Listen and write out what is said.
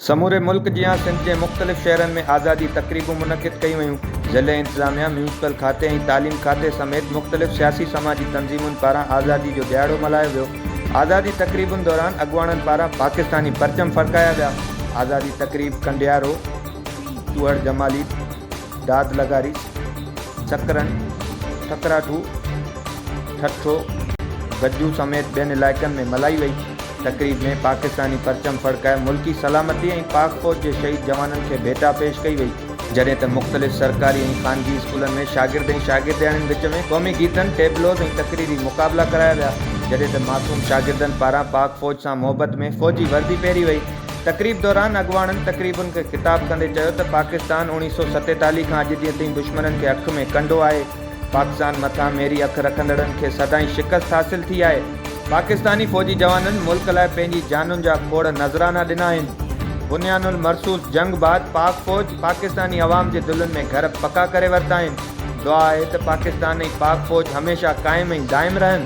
समूरे मुल्क जियां सिंध के मुख़्तलिफ़ शहरनि में आज़ादी तक़रीबूं मुनक़िद कयूं वयूं। ज़िले इंतज़ामिया, म्यूनिसिपल खाते ऐं तालीम खाते समेत मुख़्तलिफ़ सियासी समाजी तंज़ीमुनि पारां आज़ादी जो ॾियारो मल्हायो वियो। आज़ादी तक़रीबुनि दौरान अॻुवाणनि पारां पाकिस्तानी परचम फड़काया विया। आज़ादी तक़रीब कंडियारो, चूहड़ जमाली, दाद लगारी, सकरन, ठकराठू, ठठो, गज्जू समेत ॿियनि इलाइक़नि में मल्हाई वई। तक़रीब में पाकिस्तानी परचम फड़काए मुल्की सलामती ऐं पाक फ़ौज जे शहीद जवाननि खे भेटा पेश कई वई। जॾहिं त मुख़्तलिफ़ सरकारी ऐं ख़ानगी स्कूलनि में शागिर्द ऐं शागिर्दियाणियुनि विच में क़ौमी गीतनि, टेबलोज़ ऐं तक़रीरी मुक़ाबला कराया विया। जॾहिं त मासूम शागिर्दनि पारां पाक फ़ौज सां मोहबत में फ़ौजी वर्दी पहिरी वई। तक़रीब दौरान अॻुवाणनि तक़रीबुनि खे ख़िताब कंदे चयो त पाकिस्तान 1947 खां अॼु ॾींहं ताईं दुश्मननि खे अख में कंडो आहे। पाकिस्तान मथां मेरी अख रखंदड़नि खे सदाईं शिकस्त हासिल थी आहे। पाकिस्तानी फ़ौजी जवाननि मुल्क लाइ पंहिंजी जानुनि जा खोड़ नज़राना ॾिना आहिनि। बुनियानुल मरसूस जंग बाद पाक फ़ौज पाकिस्तानी अवाम जे दिलनि में घर पका करे वरिता आहिनि। दुआ आहे त पाकिस्तान ऐं पाक फ़ौज हमेशह क़ाइम ऐं दाइम रहनि।